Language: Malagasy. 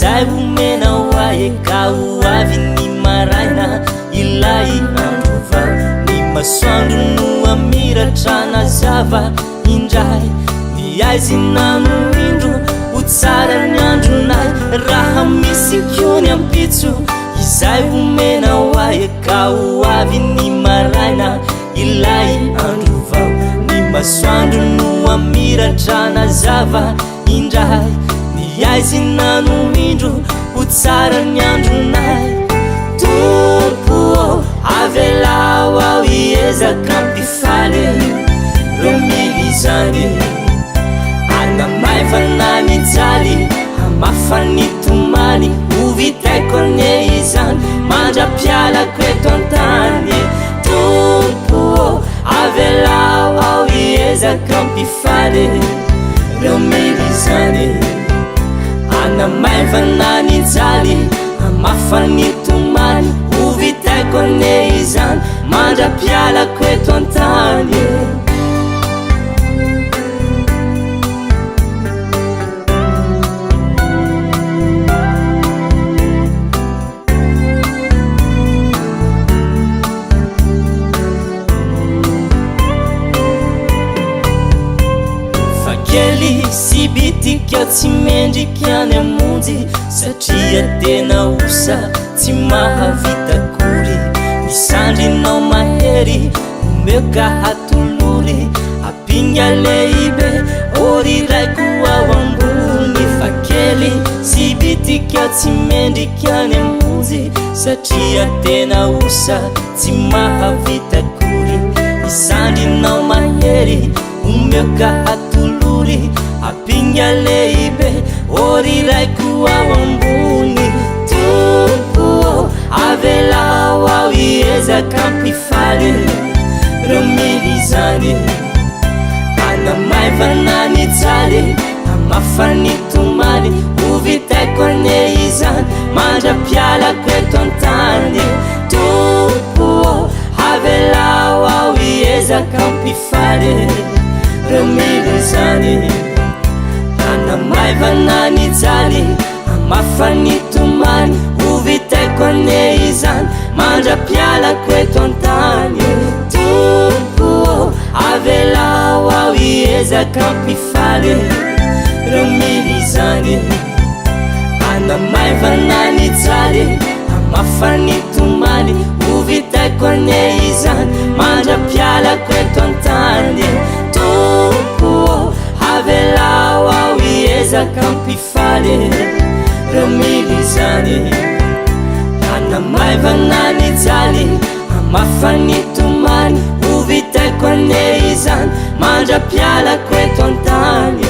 izay omenao ahy ka ho avy ny maraina ilay andro vao ny masoandro no amiratra nazava indray ny aizina no indro ho tsara ny andronay raha misy kiony ampitso izay omenao ahy ka ho avy ny maraina ilay andro vao ny masoandro no amiratra nazava indray ny aizina no indro ho tsara ny andronay tompo avelao ao iezaka ampifaly ro milizany anamaivana mijaly amafany tomany hovitaiko ane izany mandra-pialako eto antany tompo avelao ao iezaka ampifaly ro milizany anamaivana mijaly amafany tomany hovitaiko ane izany mandra-pialako eto antany kely sy bitika tsy mendriky any amonjy satria tena osa tsy mahavita kory misandrinao mahery omeka hatolory apinga lehibe oriraiko ao ambony fa kely sy bitika tsy mendriky any amonjy satria tena osa tsy mahavita kory misandrinao mahery omeka hatolory apinga lehibe oriraiko ao ambony tompo avelao ao iezaka ampifaly ro milizany anamaivana mijaly amafany tomany hovitaiko ane izany mandra-pialako eto antany tompo avelao ao iezaka ampifaly ro milizany anamaivana mijaly amafany tomany hovitaiko ane izany mandra-pialako eto antany tompo avelao ao iezaka ampifaly ro milizany anamaivana mijaly amafany tomany hovitaiko ane izany mandra-pialako eto antany tompo avelao ao iezaka ampifaly ro milizany anamaivana mijaly amafany tomany hovitaiko ane izany mandra-pialako eto antany